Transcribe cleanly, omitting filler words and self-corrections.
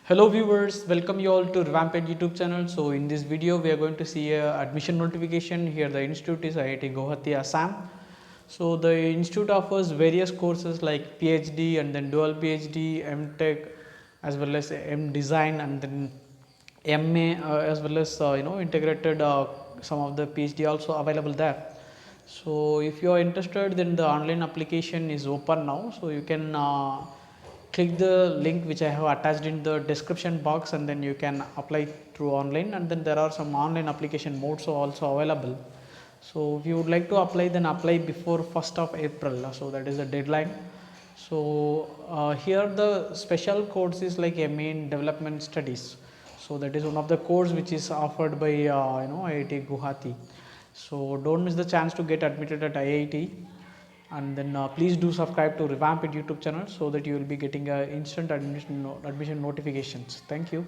Hello viewers, welcome you all to Revamp ED YouTube channel. So in this video we are going to see a admission notification. Here the institute is IIT Guwahati, Assam. So the institute offers various courses like PhD and then dual PhD, MTech as well as M design and then MA as well as integrated some of the PhD also available there. So if you are interested, then the online application is open now, so you can click the link which I have attached in the description box, and then you can apply through online. And then there are some online application modes also available. So if you would like to apply, then apply before 1st of April, so that is the deadline. So here the special course is like MA in development studies, so that is one of the course which is offered by IIT Guwahati. So don't miss the chance to get admitted at IIT, and then please do subscribe to Revamp ED YouTube channel so that you will be getting instant admission notifications. Thank you.